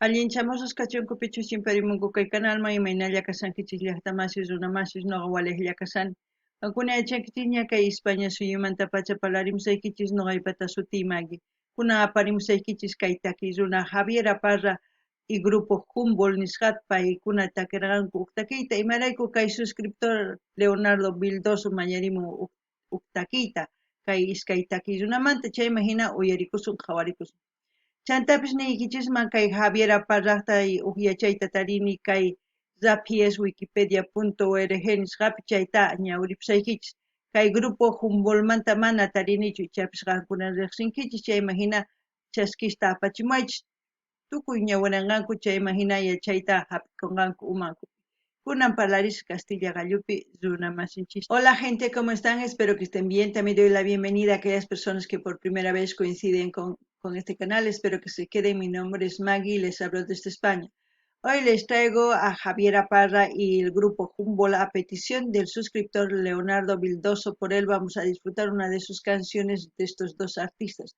Allinchamos kachunku pichuchin parimunku kay canalma imaynalla kasankichis llaqtamasis runamasis noqa waliqlla kasani. Kuna yachankichis ña kay España suyumanta pacha parlarimusaykichis noqaypata sutiymaki. Kuna aparimusaykichis kay taki runa Javiera Parra y grupo Humboldt nisqata paykuna takirqanku uk takiyta imarayku kay suscriptor Leonardo Vildoso mañarimun uk takiyta kay iskay taki runamanta chayma hina uyarikusun qhawarikusun. Chantapis niykichisman kay Javiera Parraqta uk yachayta tarini kay zapieswikipedia.org nisqapi chayta ñawiripusaykichis. Kay grupo Humboldtmanta mana tarinichu ichapis qankuna riqsinkichis chayma hina chaskista apachimaychis. Tukuy ñawiranqanku chayma hina yachayta hapikunqanku umanku. Kunan parlaris Castilla Gallupi Zuna Masinchis. Hola gente, ¿cómo están? Espero que estén bien. También doy la bienvenida a aquellas personas que por primera vez coinciden con este canal. Espero que se queden. Mi nombre es Maggie y les hablo desde España. Hoy les traigo a Javiera Parra y el grupo Humboldt a petición del suscriptor Leonardo Vildoso. Por él vamos a disfrutar una de sus canciones de estos dos artistas.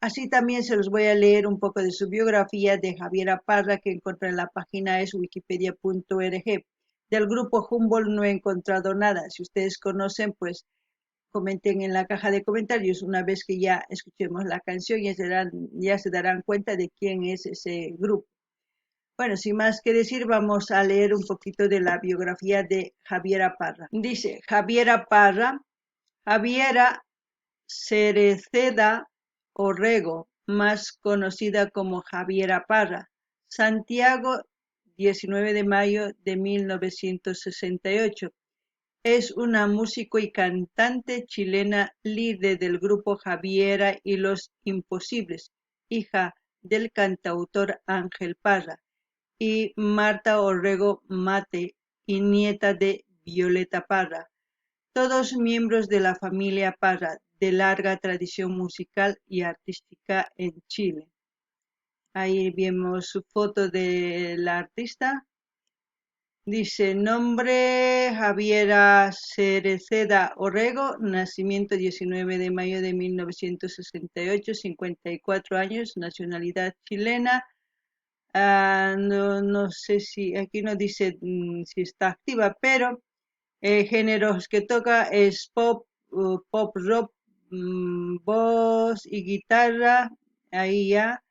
Así también se los voy a leer un poco de su biografía de Javiera Parra que encontré en la página es wikipedia.org. Del grupo Humboldt no he encontrado nada. Si ustedes conocen, pues comenten en la caja de comentarios. Una vez que ya escuchemos la canción, ya se darán cuenta de quién es ese grupo. Bueno, sin más que decir, vamos a leer un poquito de la biografía de Javiera Parra. Dice, Javiera Parra, Javiera Cereceda Orrego, más conocida como Javiera Parra, Santiago, 19 de mayo de 1968. Es una músico y cantante chilena, líder del grupo Javiera y los Imposibles, hija del cantautor Ángel Parra y Marta Orrego Mate y nieta de Violeta Parra, todos miembros de la familia Parra, de larga tradición musical y artística en Chile. Ahí vemos su foto de la artista. Dice, nombre Javiera Cereceda Orrego, nacimiento 19 de mayo de 1968, 54 años, nacionalidad chilena. No sé si, aquí no dice si está activa, pero géneros que toca es pop, pop rock, voz y guitarra. Ahí ya.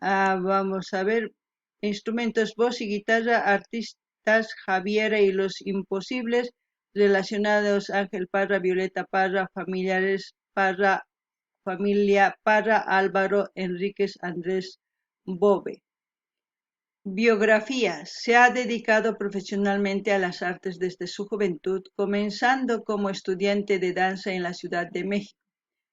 Vamos a ver, instrumentos, voz y guitarra, artistas Javiera y los Imposibles, relacionados Ángel Parra, Violeta Parra, familiares Parra, familia Parra, Álvaro Enríquez, Andrés Bove. Biografía. Se ha dedicado profesionalmente a las artes desde su juventud, comenzando como estudiante de danza en la Ciudad de México,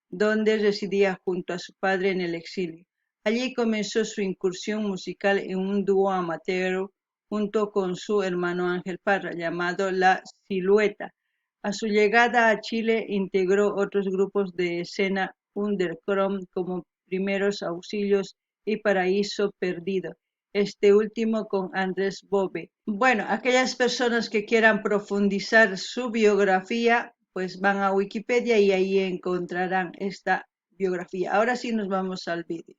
donde residía junto a su padre en el exilio. Allí comenzó su incursión musical en un dúo amateur junto con su hermano Ángel Parra, llamado La Silueta. A su llegada a Chile integró otros grupos de escena underground como Primeros Auxilios y Paraíso Perdido, este último con Andrés Bove. Bueno, aquellas personas que quieran profundizar su biografía, pues van a Wikipedia y ahí encontrarán esta biografía. Ahora sí nos vamos al vídeo.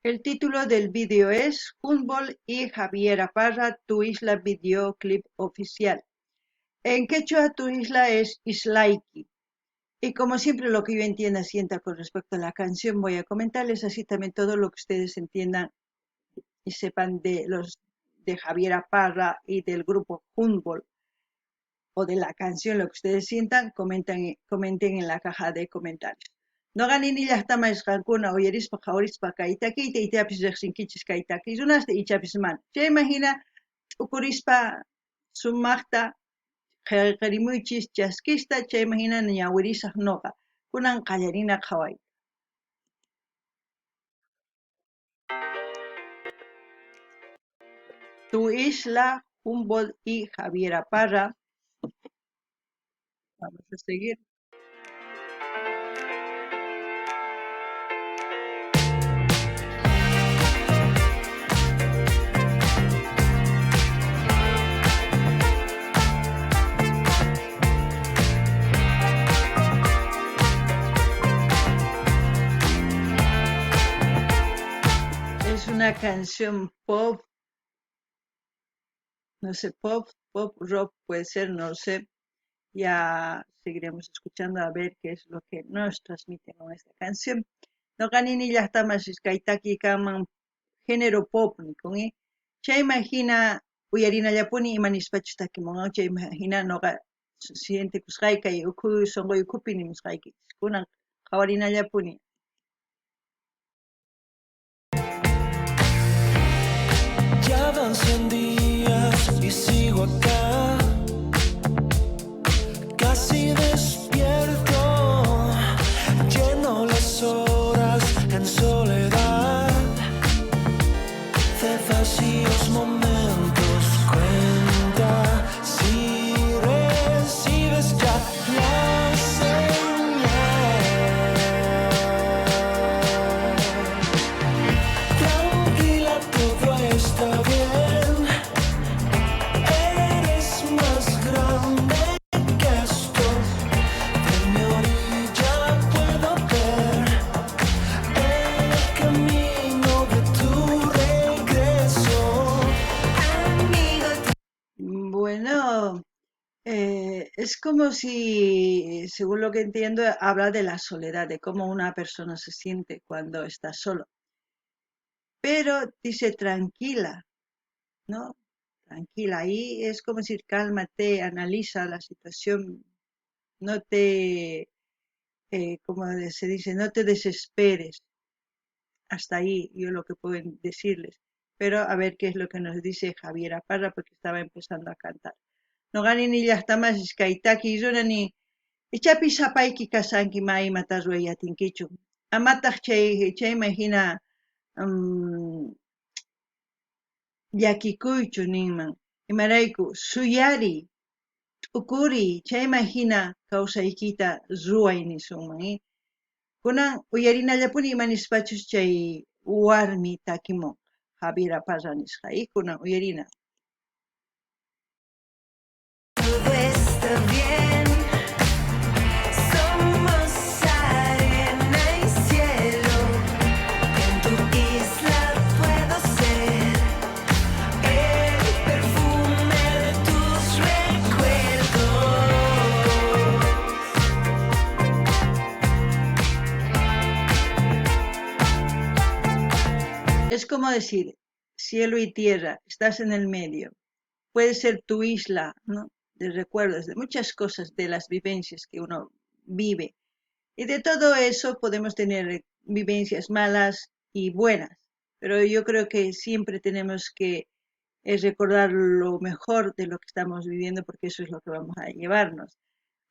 El título del vídeo es Humboldt y Javiera Parra, Tu Isla videoclip oficial. En quechua tu isla es Islaiki. Y como siempre lo que yo entienda sienta con respecto a la canción voy a comentarles así también todo lo que ustedes entiendan y sepan de los de Javiera Parra y del grupo Humboldt o de la canción, lo que ustedes sientan, comenten en la caja de comentarios. No ganin llaqtama isqankuna uyarispa qhawarispa kay takiyta itapis riqsinkichis kay takiykunasta ichapis mana. Chayma hina t'ukurispa sumaqta qillqarimuychis chaskista chayma hina ñawirisaq noqa. Kunan qallarina qhaway. Tu isla, Humboldt y Javiera Parra. Vamos a seguir. Es una canción pop, no sé, pop, rock puede ser, no lo sé. Ya seguiremos escuchando a ver qué es lo que nos transmite con esta canción. No ganini ya está más kaitaki kaman género pop ni con chay imagina uyarina yapuni imanispachu takimonga chay imagina noqa siguiente kusqayka y ukhu songo ukhupi nimusqayki kunan qawarina yapuni. Ya van 100 días y sigo acá, casi despierto, lleno las horas en soledad, de vacíos momentos. Cuenta si recibes ya la señal. Tranquila, todo está bien. Eres más grande que esto. De mi orilla puedo ver el camino de tu regreso. Amigo. Bueno, es como si, según lo que entiendo, habla de la soledad, de cómo una persona se siente cuando está solo. Pero dice tranquila, ¿no? Tranquila, ahí es como decir cálmate, analiza la situación, no te, como se dice, no te desesperes. Hasta ahí yo lo que puedo decirles. Pero a ver qué es lo que nos dice Javiera Parra, porque estaba empezando a cantar. No gani ni llaqtamas iskaitaki runani ichapi sapayki kasanki may matas ruyatinkichu. Amataq chay imagina llakikuychu ninman. Imarayku suyari ukuri chay imagina kawsaykita ruway nisunman. Kunan uyarinallapuni imanispachus chay warmi takimun Javiera Parra nisqa kunan uyarina. Todo está bien. Somos arena y cielo. En tu isla puedo ser el perfume de tus recuerdos. Es como decir, cielo y tierra, estás en el medio. Puede ser tu isla, ¿no? De recuerdos, de muchas cosas, de las vivencias que uno vive. Y de todo eso podemos tener vivencias malas y buenas. Pero yo creo que siempre tenemos que recordar lo mejor de lo que estamos viviendo porque eso es lo que vamos a llevarnos.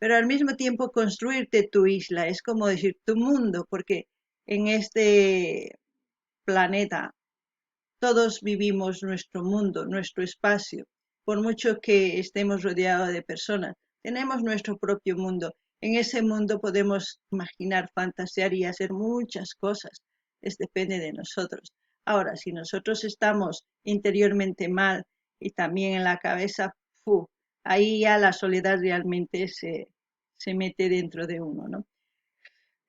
Pero al mismo tiempo construirte tu isla, es como decir tu mundo, porque en este planeta todos vivimos nuestro mundo, nuestro espacio. Por mucho que estemos rodeados de personas, tenemos nuestro propio mundo. En ese mundo podemos imaginar, fantasear y hacer muchas cosas. Depende de nosotros. Ahora, si nosotros estamos interiormente mal y también en la cabeza, ahí ya la soledad realmente se mete dentro de uno, ¿no?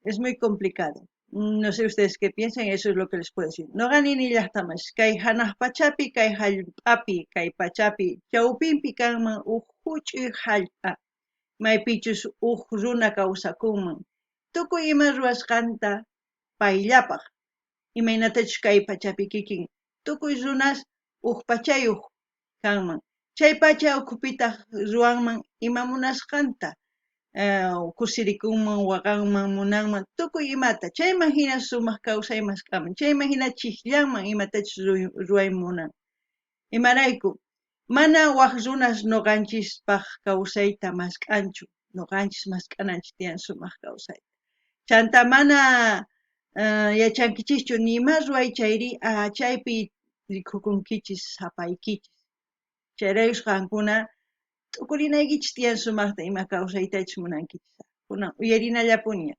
Es muy complicado. No sé ustedes qué piensan, eso es lo que les puedo decir. No ganin ni las tamas. Kai hanah pachapi, kai halpapi, kai pachapi, chaupimpi kanman ujuchi halpa. May pichus runa kawsakunman. Tukuy ima ruwasqanta payllapaq. Imaynatachus kay pachapi kikin. Tukuy runas pachayuq kanman. Chay pacha ukupita ruwanman ima munasqanta. Kusirikunman, waqanman, munanman, tukuy imata. Chayman hina sumaq kawsaymas kaman. Chayman hina chiqllanman imatachus ruway munan. Imarayku, mana waq runas noqanchispaq kawsayta maskanchu. Noqanchis maskananchis tiyan sumaq kawsayta. Chanta mana yachankichischu ni ima ruway chayri, chaypi rikukunkichis, hapaykichis. Chayrayus qankuna tukurinaykichis tiyan sumaqta ima kawsaytachus munankichis. Kunan uyarinallapuni.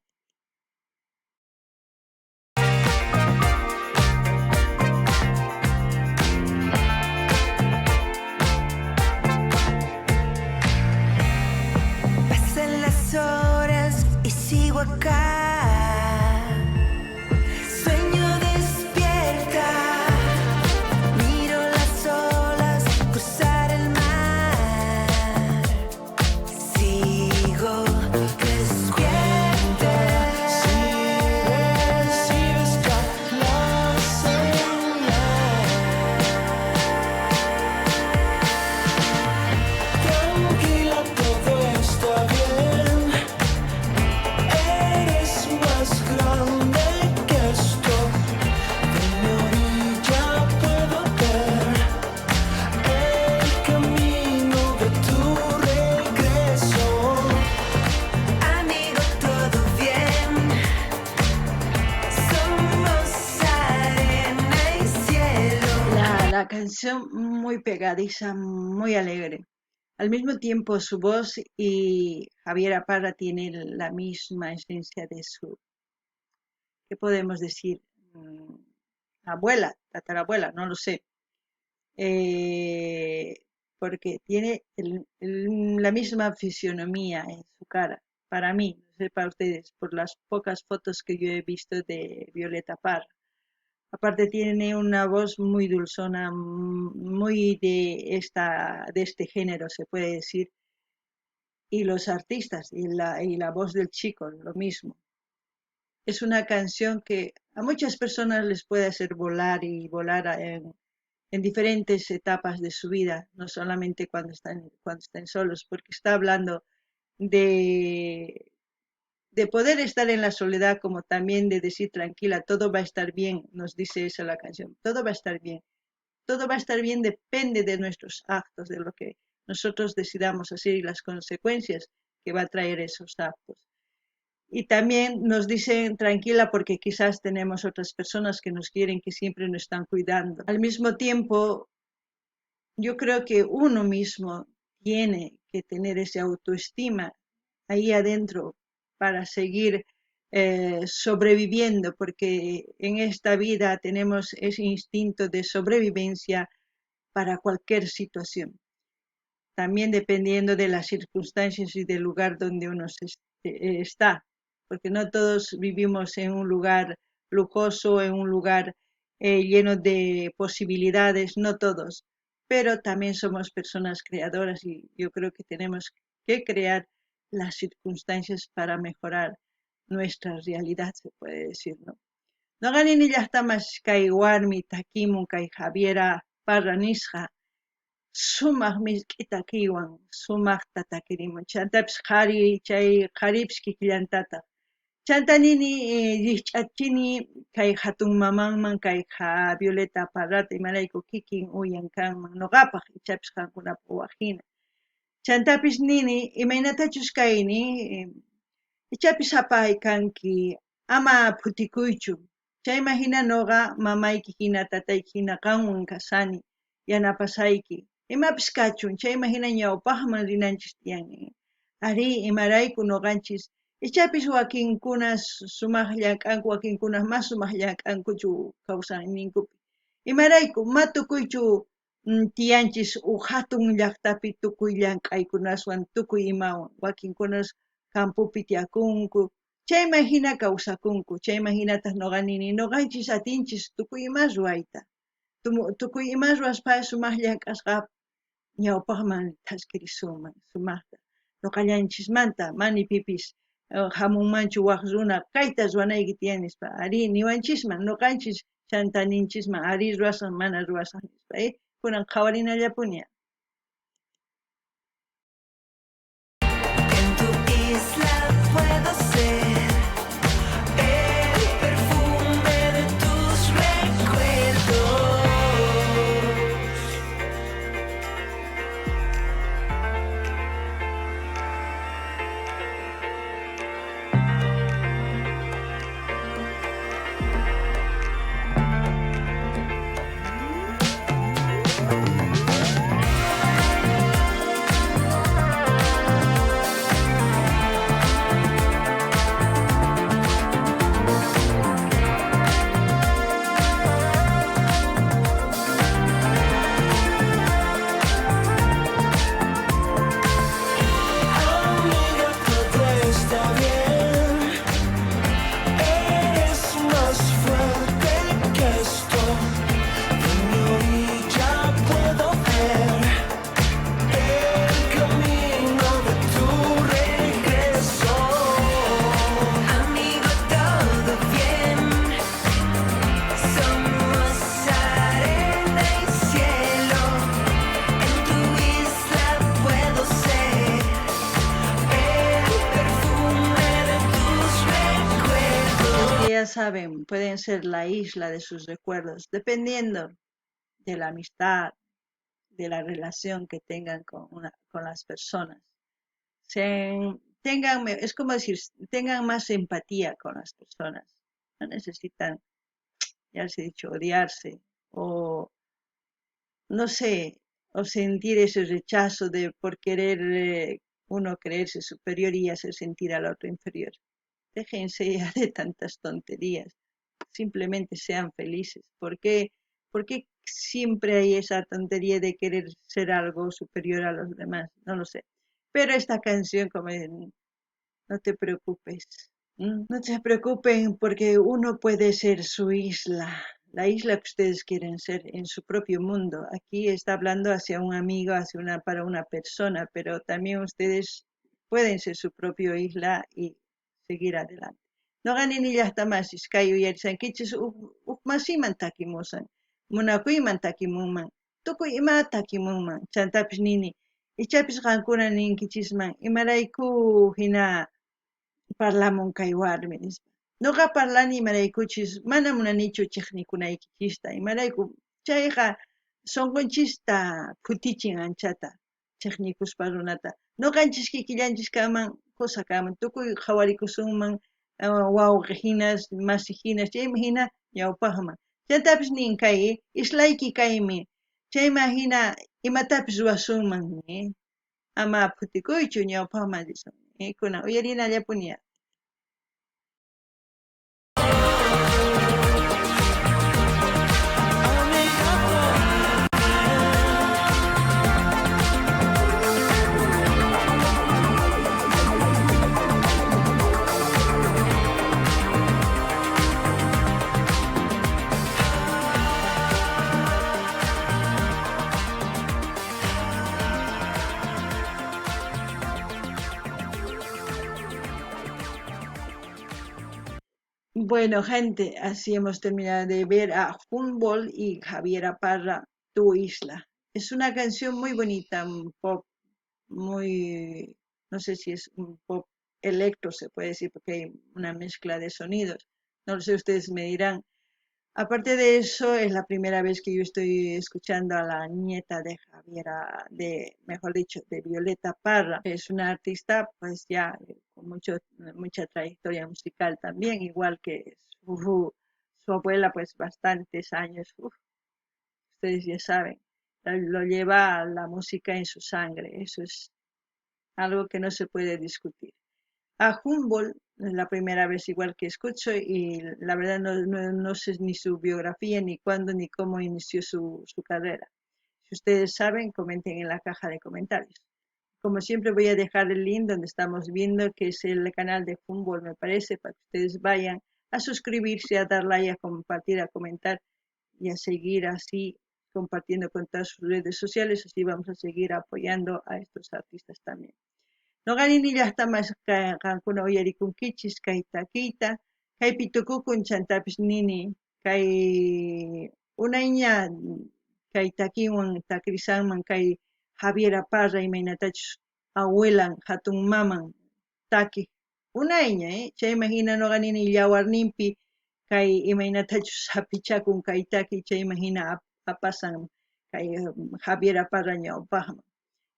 Pasan las horas y sigo acá. Sueño despierta, La canción muy pegadiza, muy alegre. Al mismo tiempo su voz y Javiera Parra tienen la misma esencia de su, ¿qué podemos decir? Mm, Abuela, tatarabuela, no lo sé. Eh, Porque tiene la misma fisionomía en su cara. Para mí, no sé para ustedes, por las pocas fotos que yo he visto de Violeta Parra. Aparte tiene una voz muy dulzona, muy de este género, se puede decir. Y los artistas y la voz del chico, lo mismo. Es una canción que a muchas personas les puede hacer volar y volar en diferentes etapas de su vida, no solamente cuando están solos, porque está hablando de, de poder estar en la soledad, como también de decir tranquila, todo va a estar bien, nos dice esa la canción, todo va a estar bien. Todo va a estar bien depende de nuestros actos, de lo que nosotros decidamos hacer y las consecuencias que va a traer esos actos. Y también nos dicen tranquila porque quizás tenemos otras personas que nos quieren, que siempre nos están cuidando. Al mismo tiempo, yo creo que uno mismo tiene que tener esa autoestima ahí adentro para seguir sobreviviendo, porque en esta vida tenemos ese instinto de sobrevivencia para cualquier situación. También dependiendo de las circunstancias y del lugar donde uno está, porque no todos vivimos en un lugar lujoso, en un lugar lleno de posibilidades, no todos, pero también somos personas creadoras y yo creo que tenemos que crear las circunstancias para mejorar nuestra realidad, se puede decir, ¿no? No ganin ya está más kai warmi takimun kai Javiera Parra nisqa sumaq misk'ita kiwan sumaqta takirimun chantapis chay qharipish kikillantataq chantanini rikch'achini kay hatun mamanman kay Violeta Parrata imarayku kikin uyan kanman nuqapaq ichapis qankunapaq waqhina chantapis nini imaynatachus kayni ichapis hapay kanki ama phutikuychu chayman hina nuqa mamayki hina tatayki hina qanwan kasani yanapasayki imapis kachun chayman hina ñawpaqman rinanchis tiyanmi ari imarayku nuqanchis ichapis wakinkuna sumaq llank'anku wakinkuna mas sumaq llank'ankuchu kawsayninkupi imarayku ma tukuychu tiyanchis hatun llaqtapi tukuy llank'aykunaswan tukuy imawan wakinkunas campupi tiyakunku chayman hina kawsakunku chayman hinataq nuqa nini nuqanchis atinchis tukuy ima ruwayta tukuy ima ruwaspa sumaq llank'asqa ñawpaqman taskirisunman sumaqta nuqallanchismanta mani pipis hamunmanchu waq runa kayta ruwanayki tiyan nispa ari niwanchisman nuqanchis chantaninchikman ari ruwasaq mana ruwasaq nispa kunan qhawarinallapuña. En tu isla puedo ser el perfume de tus recuerdos. Amiga, todo está bien. Eres más fuerte que esto. De mi orilla puedo ver el camino de tu regreso. Amigo, todo bien. Somos arena y cielo. En tu isla puedo ser el perfume de tus recuerdos. Es que ya saben, pueden ser la isla de sus recuerdos, dependiendo de la amistad, de la relación que tengan con las personas. Es como decir, tengan más empatía con las personas. No necesitan, ya les he dicho, odiarse o no sé, o sentir ese rechazo de por querer uno creerse superior y hacer sentir al otro inferior. Déjense ya de tantas tonterías, simplemente sean felices. ¿Por qué siempre hay esa tontería de querer ser algo superior a los demás? No lo sé. Pero esta canción, como no te preocupes. No se preocupen porque uno puede ser su isla, la isla que ustedes quieren ser en su propio mundo. Aquí está hablando hacia un amigo, para una persona, pero también ustedes pueden ser su propio isla y seguir adelante. No ganen ni hasta más, Iskayo y Sankichis, Masiman Takimusan, Munakuiman Takimuman, Tukuyima Takimuman, Chantapis Nini, Ichapis Rankuna Ninkichisman, Imaraiku Hina. Parlamun kay warminis. Nuqa parlani imaraykuchis mana munanichu chiqnikunaykichista. Imarayku chayqa sunqunchista kutichin anchata chiqnikuspa runata. Nuqanchis kikillanchis kaman qusakaman tukuy qhawarikusunman wawqi masi chaymi hina ñawpaqman. Chaytapis nin kay islayki kaymi. Chayma hina imatapis ruwasunman ni. Ama phutikuychu ñawpaqman risun. Kuna uyarinallapuni. Bueno, gente, así hemos terminado de ver a Humboldt y Javiera Parra, Tu Isla. Es una canción muy bonita, un pop muy, no sé si es un pop electro, se puede decir, porque hay una mezcla de sonidos. No lo sé, ustedes me dirán. Aparte de eso, es la primera vez que yo estoy escuchando a la nieta de Javiera, mejor dicho, de Violeta Parra. Es una artista, pues ya con mucha trayectoria musical también, igual que su abuela, pues bastantes años. Ustedes ya saben, lo lleva la música en su sangre. Eso es algo que no se puede discutir. A Humboldt es la primera vez igual que escucho y la verdad no sé ni su biografía, ni cuándo, ni cómo inició su carrera. Si ustedes saben, comenten en la caja de comentarios. Como siempre voy a dejar el link donde estamos viendo que es el canal de Humboldt, me parece, para que ustedes vayan a suscribirse, a dar like, a compartir, a comentar y a seguir así compartiendo con todas sus redes sociales, así vamos a seguir apoyando a estos artistas también. Noqanini llaqtamas qankuna uyarikunkichis kay takiyta, kaypi tukukun chantapis nini, kay unayña kay takiwan takrisanman kay Javiera Parra imaynatachus abuelan hatun maman taki unayña, chayma hina noqanini yawarninpi kay imaynatachus hapichakun kay taki chayma hina apasan kay Javiera Parra ñawpaqman.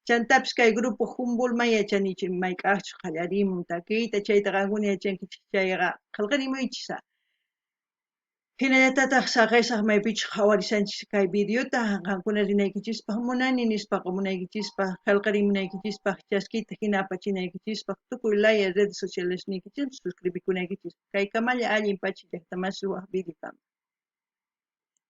Chantapis kay grupo Humboldt yachanichu mayk'aqchu qallarimun takiyta chayta qankuna yachankichik chayqa qillqarimuychisa. Hinallatataq saqaysaq maypichu qhawarisanchis kay videota qankuna rinaykichispaq munani nispaqa munaykichispa qillqarimunaykichispa chaskita hina apachinaykichispaq tukuy laya redes sociales niykichispa suscribikunaykichis kay kamalla allin pacha llaqtamasiwaq video kama.